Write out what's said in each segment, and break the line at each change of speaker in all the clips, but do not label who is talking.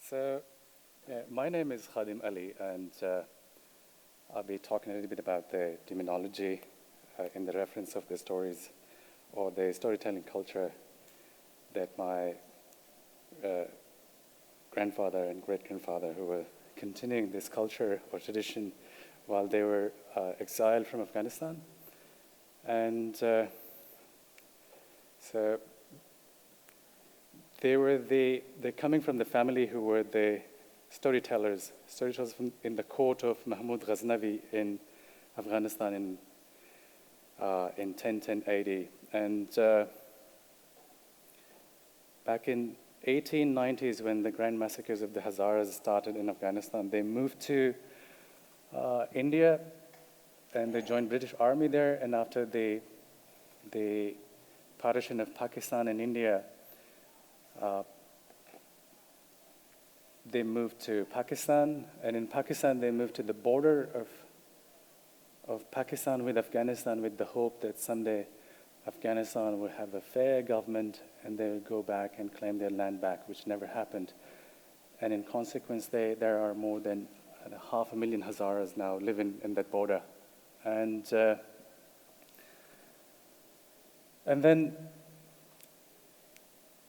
So, yeah, my name is Khadim Ali, and I'll be talking a little bit about the demonology in the reference of the stories or the storytelling culture that my grandfather and great-grandfather, who were continuing this culture or tradition while they were exiled from Afghanistan. And so they're coming from the family who were the storytellers in the court of Mahmud Ghaznavi in Afghanistan in 1010 AD. And back in 1890s, when the grand massacres of the Hazaras started in Afghanistan, they moved to India, and they joined British Army there. And after the partition of Pakistan and India, they moved to Pakistan, and in Pakistan they moved to the border of Pakistan with Afghanistan, with the hope that someday Afghanistan would have a fair government and they would go back and claim their land back, which never happened. And in consequence, there are more than 500,000 Hazaras now living in that border. And then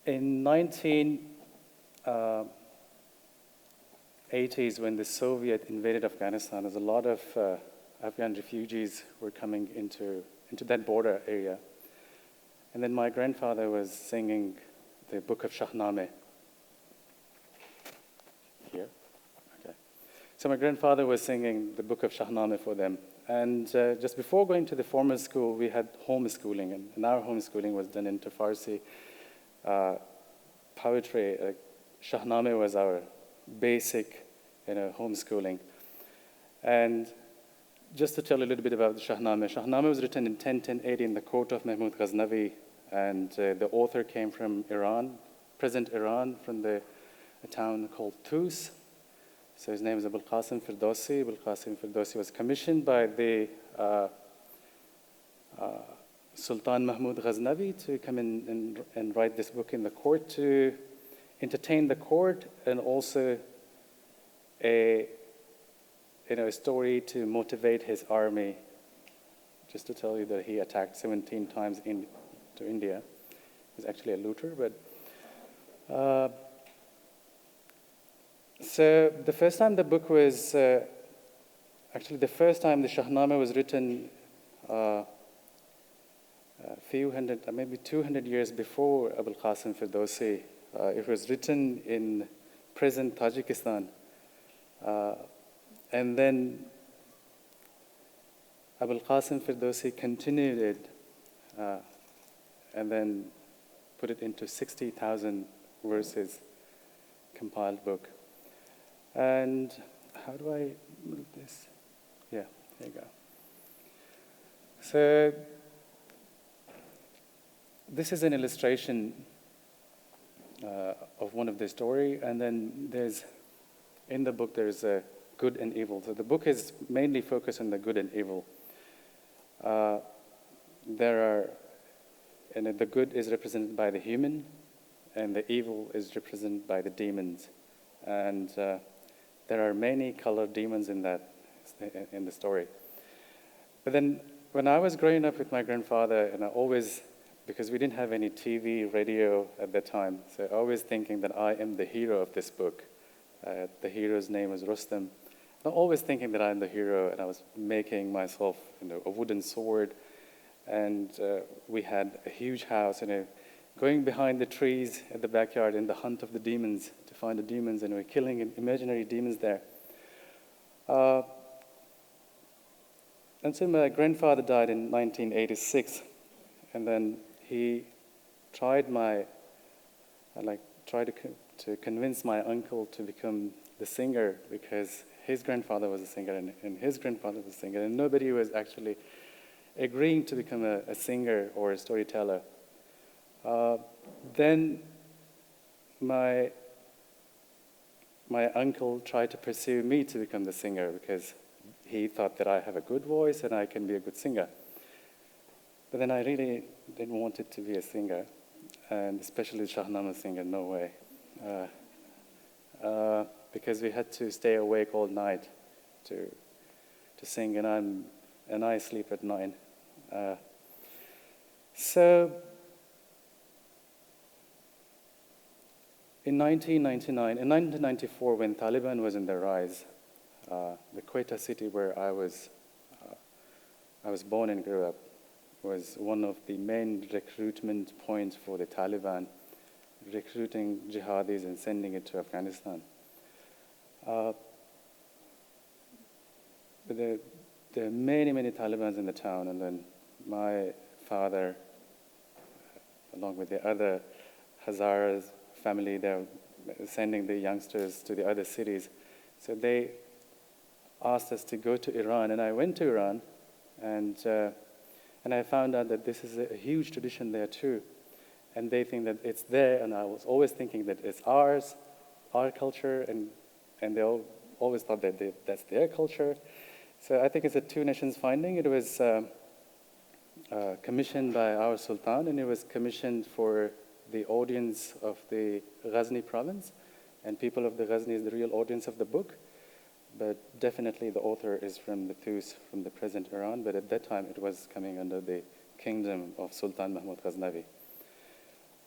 in 1980s, when the Soviet invaded Afghanistan, there's a lot of Afghan refugees were coming into that border area. And then my grandfather was singing the Book of Shahnameh. Here? Okay. So my grandfather was singing the Book of Shahnameh for them. And just before going to the formal school, we had homeschooling, and our homeschooling was done into Farsi poetry. Shahnameh was our basic, homeschooling. And just to tell a little bit about the Shahnameh. Shahnameh was written in 1010 AD in the court of Mahmud Ghaznavi, and the author came from Iran, present Iran, from a town called Tus. So his name is Abul Qasim Firdausi. Abul Qasim Firdausi was commissioned by the Sultan Mahmud Ghaznavi to come in and write this book in the court to entertain the court, and also a story to motivate his army. Just to tell you that he attacked 17 times to India. He's actually a looter, but so the first time the book was actually the first time the Shahnameh was written a few hundred, maybe 200 years before Abul Qasim Firdausi. It was written in present Tajikistan. And then Abul Qasim Firdausi continued it and then put it into 60,000 verses compiled book. And how do I move this? Yeah, there you go. So this is an illustration of one of the story, and then in the book there's a good and evil. So the book is mainly focused on the good and evil. The good is represented by the human, and the evil is represented by the demons. And there are many colored demons in the story. But then when I was growing up with my grandfather, and because we didn't have any TV, radio at that time, so always thinking that I am the hero of this book. The hero's name was Rustam. I'm always thinking that I'm the hero, and I was making myself a wooden sword. And we had a huge house, going behind the trees at the backyard in the hunt of the demons, to find the demons, and we're killing imaginary demons there. And so my grandfather died in 1986, and then he tried to convince my uncle to become the singer, because his grandfather was a singer and his grandfather was a singer, and nobody was actually agreeing to become a singer or a storyteller. Then my uncle tried to pursue me to become the singer, because he thought that I have a good voice and I can be a good singer. But then I really didn't want it to be a singer, and especially Shahnameh singer, no way. because we had to stay awake all night to sing, and I sleep at 9. So in 1994, when Taliban was in their rise, the Quetta city where I was born and grew up was one of the main recruitment points for the Taliban, recruiting jihadis and sending it to Afghanistan. There are many, many Talibans in the town, and then my father, along with the other Hazaras family, they're sending the youngsters to the other cities. So they asked us to go to Iran, and I went to Iran, and I found out that this is a huge tradition there too. And they think that it's there, and I was always thinking that it's ours, our culture, and they always thought that that's their culture. So I think it's a two nations finding. It was commissioned by our Sultan, and it was commissioned for the audience of the Ghazni province, and people of the Ghazni is the real audience of the book. But definitely the author is from the Tus, from the present Iran, but at that time it was coming under the kingdom of Sultan Mahmud Ghaznavi.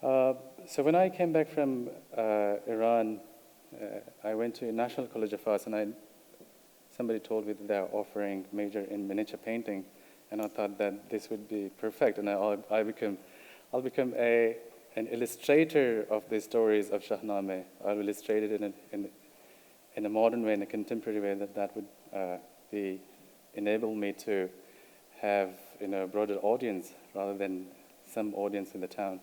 So when I came back from Iran, I went to National College of Arts, and somebody told me that they are offering major in miniature painting, and I thought that this would be perfect, and I'll become an illustrator of the stories of Shahnameh. I'll illustrate it in a modern way, in a contemporary way, that would enable me to have a broader audience rather than some audience in the town.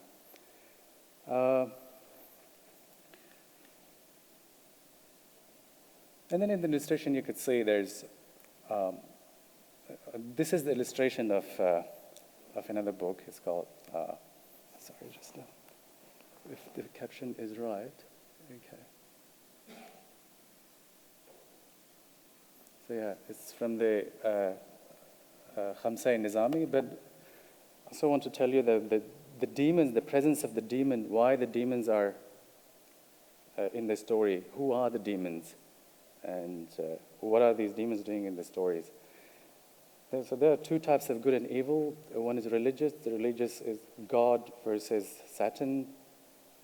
And then in the illustration, you could see there's, this is the illustration of another book. It's called, sorry, just if the caption is right, okay. So yeah, it's from the Khamsa Nizami, but I also want to tell you that the demons, the presence of the demon, why the demons are in the story, who are the demons, and what are these demons doing in the stories. So there are two types of good and evil. One is religious. The religious is God versus Satan,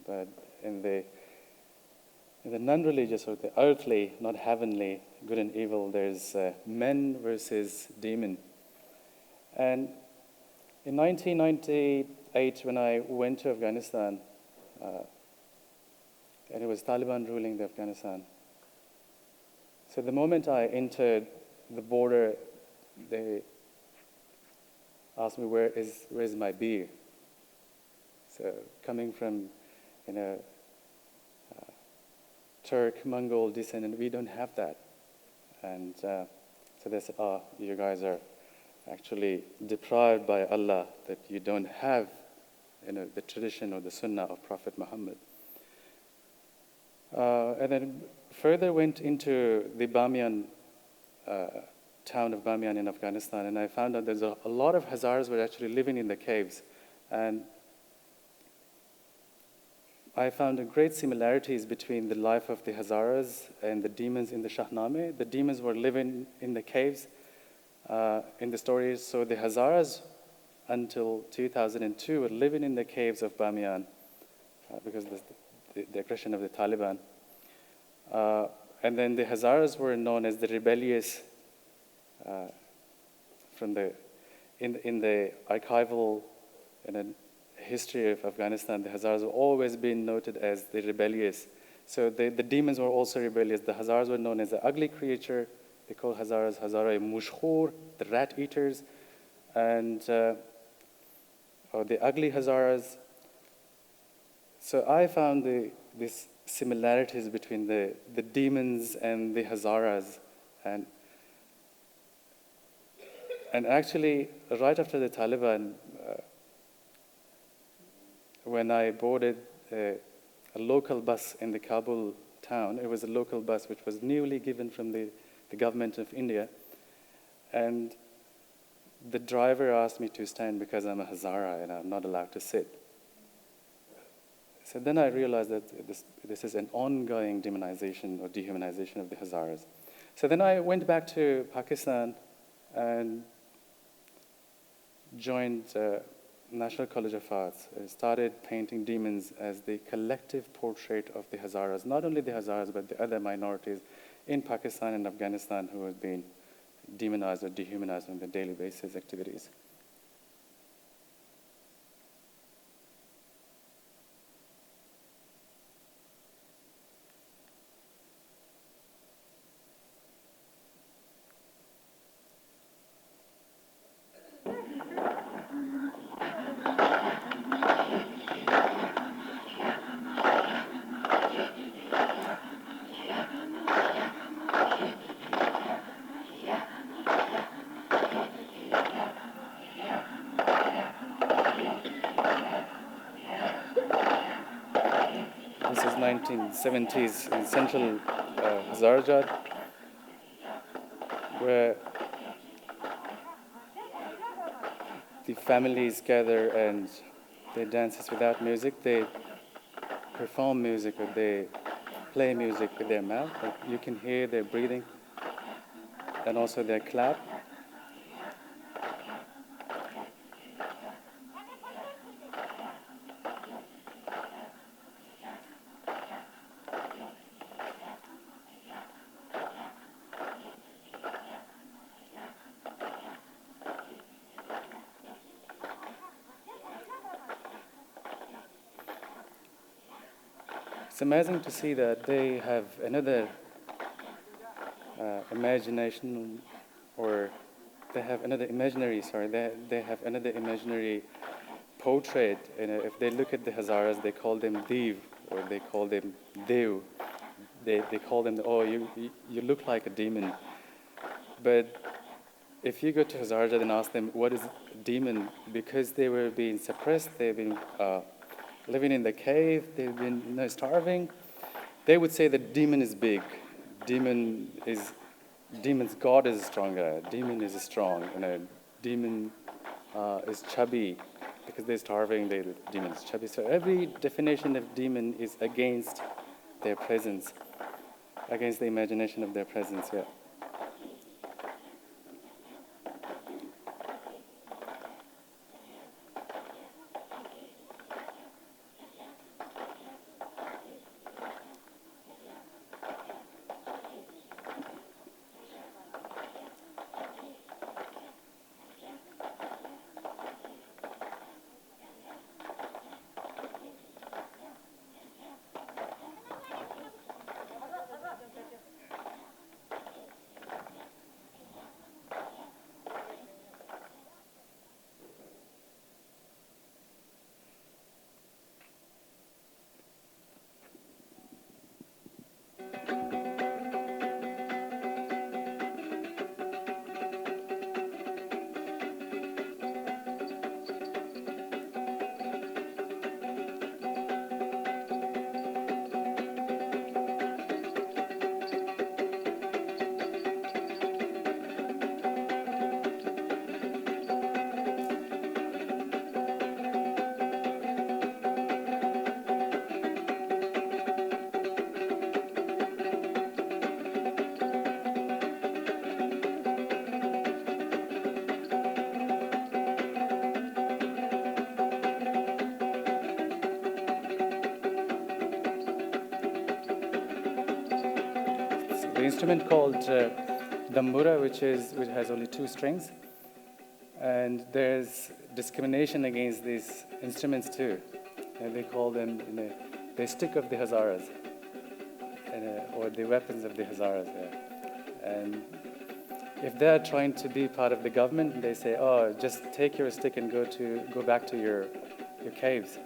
but in the non-religious, or the earthly, not heavenly, good and evil, there's men versus demon. And in 1998, when I went to Afghanistan, and it was Taliban ruling the Afghanistan. So the moment I entered the border, they asked me, where's my beer? So coming from, Turk, Mongol descendant, we don't have that. And so they said, you guys are actually deprived by Allah that you don't have, the tradition or the sunnah of Prophet Muhammad. And then further went into the Bamiyan, town of Bamiyan in Afghanistan, and I found out there's a lot of Hazaras were actually living in the caves. And I found great similarities between the life of the Hazaras and the demons in the Shahnameh. The demons were living in the caves in the stories. So the Hazaras, until 2002, were living in the caves of Bamiyan because of the aggression of the Taliban. And then the Hazaras were known as the rebellious, in the archival history of Afghanistan, the Hazaras have always been noted as the rebellious. So the demons were also rebellious. The Hazaras were known as the ugly creature. They called Hazaras Hazara Mushkhur, the rat eaters, and the ugly Hazaras. So I found these similarities between the demons and the Hazaras, and actually right after the Taliban, when I boarded a local bus in the Kabul town, it was a local bus which was newly given from the government of India, and the driver asked me to stand because I'm a Hazara and I'm not allowed to sit. So then I realized that this is an ongoing demonization or dehumanization of the Hazaras. So then I went back to Pakistan and joined National College of Arts. I started painting demons as the collective portrait of the Hazaras, not only the Hazaras, but the other minorities in Pakistan and Afghanistan who have been demonized or dehumanized on their daily basis activities. This is 1970s in central Hazarajat, where the families gather and they dance without music. They perform music or they play music with their mouth. Like you can hear their breathing and also their clap. It's amazing to see that they have another imagination, or they have another imaginary, they have another imaginary portrait. And if they look at the Hazaras, they call them Div, or they call them Dev. They call them, oh, you look like a demon. But if you go to Hazarajat and ask them, what is demon? Because they were being suppressed, they've been living in the cave, they've been starving, they would say that demon is big. Demon's God is stronger. Demon is strong. Demon is chubby. Because they're starving, demon is chubby. So every definition of demon is against their presence, against the imagination of their presence, yeah. The instrument called dambura, which has only 2 strings, and there's discrimination against these instruments too. And they call them the stick of the Hazaras, or the weapons of the Hazaras. Yeah. And if they're trying to be part of the government, they say, "Oh, just take your stick and go back to your caves."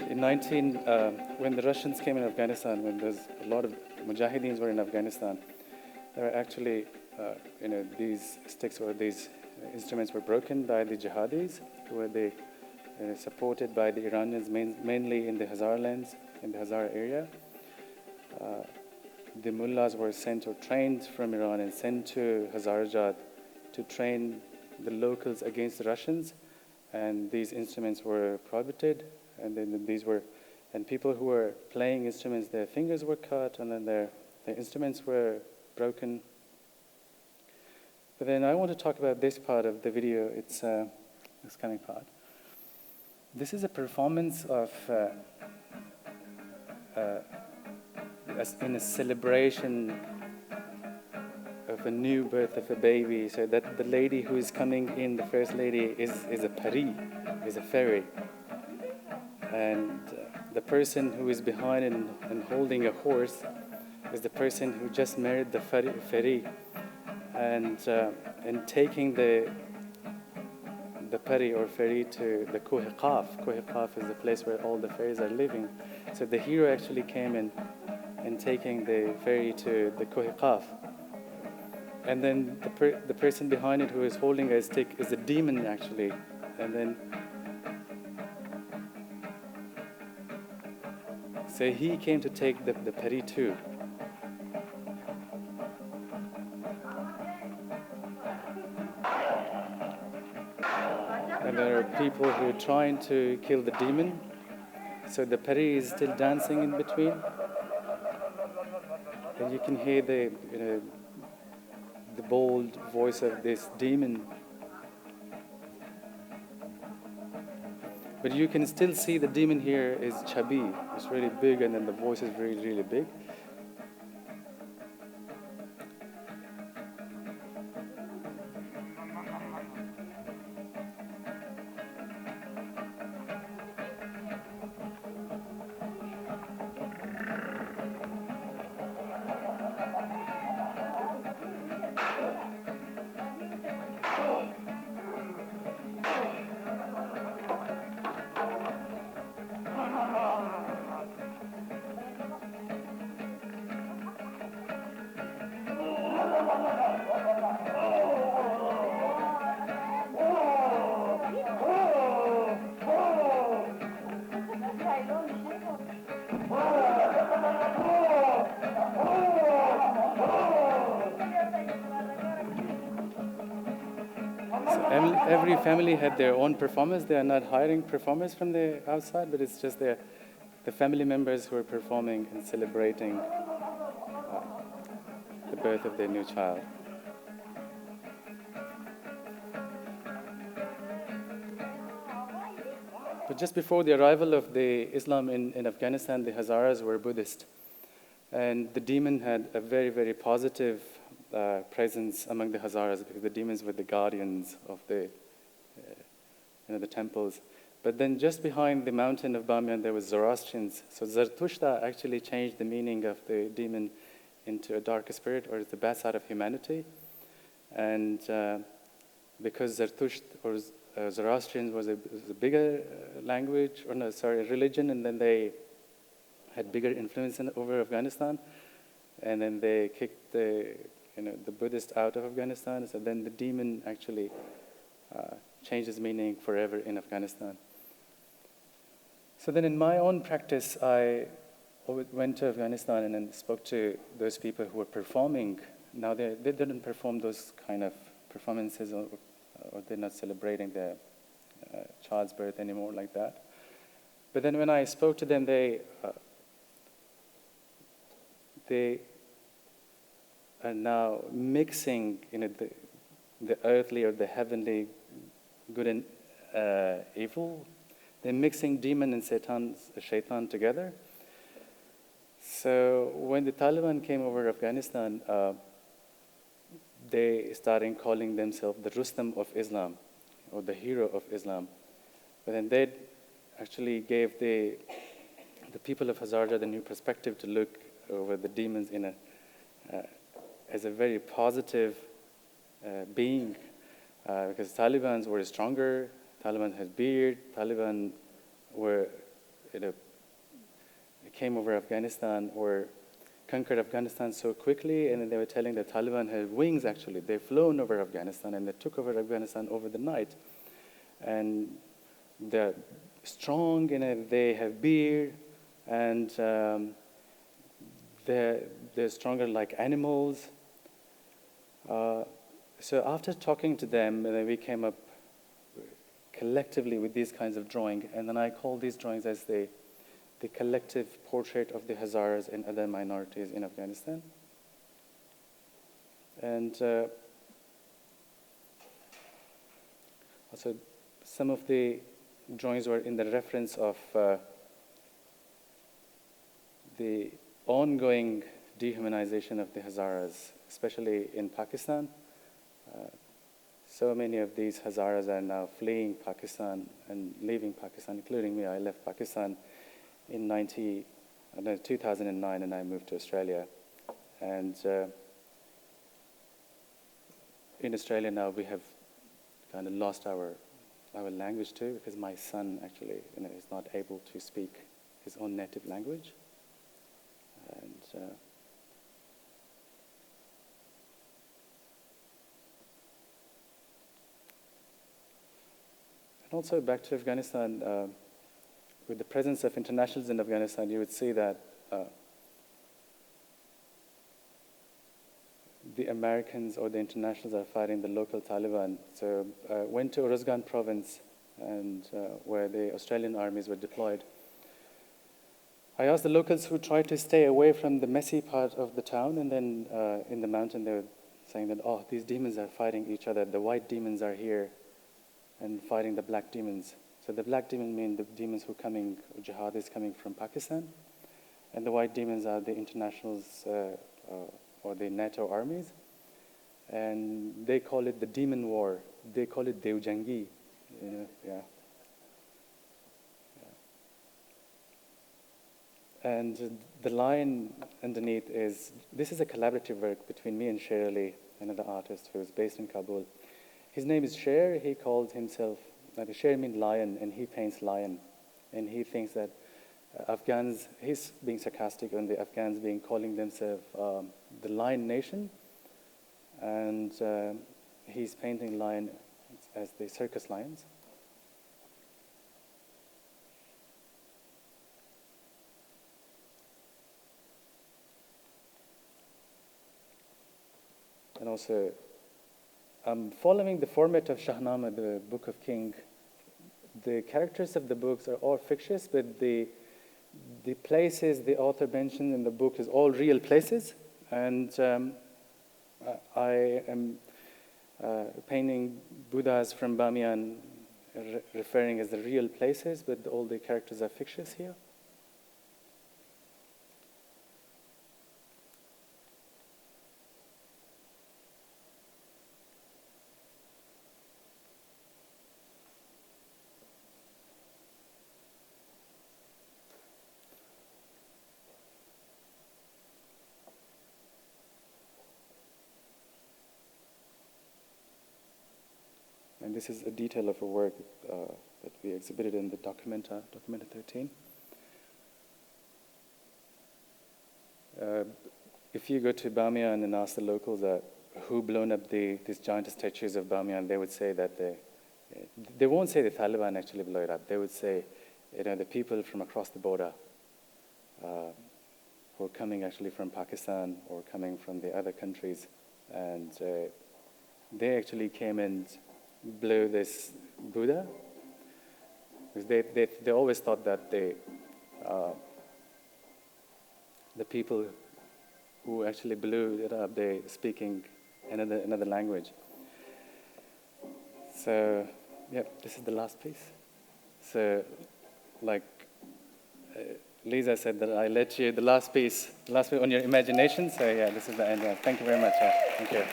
when the Russians came in Afghanistan, when there's a lot of mujahideens were in Afghanistan, there were actually, these sticks or these instruments were broken by the jihadis, who were supported by the Iranians, mainly in the Hazara lands, in the Hazara area. The mullahs were sent or trained from Iran and sent to Hazarajat to train the locals against the Russians, and these instruments were prohibited, and then and people who were playing instruments, their fingers were cut, and then their instruments were broken. But then I want to talk about this part of the video. It's this coming part. This is a performance of in a celebration of a new birth of a baby, so that the lady who is coming in, the first lady, is a pari, is a fairy. And the person who is behind and holding a horse is the person who just married the fairy. And taking the pari or fairy to the Koh Qaf. Koh Qaf is the place where all the fairies are living. So the hero actually came in and taking the fairy to the Koh Qaf. And then the person behind it who is holding a stick is a demon, actually. And then, so he came to take the pari too. And there are people who are trying to kill the demon. So the pari is still dancing in between. And you can hear the bold voice of this demon. But you can still see the demon here is chubby. It's really big, and then the voice is really, really big. Every family had their own performers. They are not hiring performers from the outside, but it's just the family members who are performing and celebrating the birth of their new child. But just before the arrival of the Islam in Afghanistan, the Hazaras were Buddhist. And the demon had a very, very positive presence among the Hazaras, because the demons were the guardians of the temples. But then just behind the mountain of Bamiyan, there was Zoroastrians. So Zartushta actually changed the meaning of the demon into a dark spirit, or the bad side of humanity. And because Zartusht or Zoroastrians was a bigger language, religion, and then they had bigger influence over Afghanistan, and then they kicked the Buddhists out of Afghanistan. So then the demon actually changed its meaning forever in Afghanistan. So then in my own practice, I went to Afghanistan and then spoke to those people who were performing. Now they didn't perform those kind of performances, or they're not celebrating their child's birth anymore like that. But then when I spoke to them, they are now mixing, the earthly or the heavenly, good and evil. They're mixing demon and shaitan together. So when the Taliban came over Afghanistan, they started calling themselves the Rustam of Islam, or the hero of Islam. But then they actually gave the people of Hazarajat a new perspective to look over the demons as a very positive being, because Talibans were stronger, Taliban had beard, Taliban were came over Afghanistan or conquered Afghanistan so quickly, and then they were telling the Taliban had wings, actually. They've flown over Afghanistan, and they took over Afghanistan over the night. And they're strong, they have beard, and they're stronger like animals. So after talking to them, and then we came up collectively with these kinds of drawing, and then I call these drawings as the collective portrait of the Hazaras and other minorities in Afghanistan. And also some of the drawings were in the reference of the ongoing dehumanization of the Hazaras, especially in Pakistan. So many of these Hazaras are now fleeing Pakistan and leaving Pakistan, including me. I left Pakistan in 2009, and I moved to Australia. And in Australia now, we have kind of lost our language too, because my son actually is not able to speak his own native language. And also back to Afghanistan, with the presence of internationals in Afghanistan, you would see that the Americans or the internationals are fighting the local Taliban. So went to Uruzgan province, and where the Australian armies were deployed. I asked the locals who tried to stay away from the messy part of the town, and then in the mountain they were saying that, oh, these demons are fighting each other. The white demons are here and fighting the black demons. So the black demons mean the demons who coming, jihadis coming from Pakistan, and the white demons are the internationals or the NATO armies, and they call it the demon war. They call it Devjangi. Yeah. And the line underneath is, this is a collaborative work between me and Sher Ali, another artist who is based in Kabul. His name is Sher. He calls himself, Sher means lion, and he paints lion. And he thinks that Afghans, he's being sarcastic on the Afghans calling themselves the lion nation. And he's painting lion as the circus lions. And also, following the format of Shahnama, the Book of King, the characters of the books are all fictitious, but the places the author mentioned in the book is all real places. And I am painting Buddhas from Bamiyan, referring as the real places, but all the characters are fictitious here. And this is a detail of a work that we exhibited in the Documenta 13. If you go to Bamiyan and ask the locals who blown up these giant statues of Bamiyan, they would say that they won't say the Taliban actually blew it up. They would say, the people from across the border who are coming actually from Pakistan or coming from the other countries, and they actually came and blew this Buddha, because they always thought that the people who actually blew it up, they speaking another language. So, yeah, this is the last piece. So, like Leeza said, that I let you the last piece on your imagination. So, yeah, this is the end. Thank you very much. Thank you.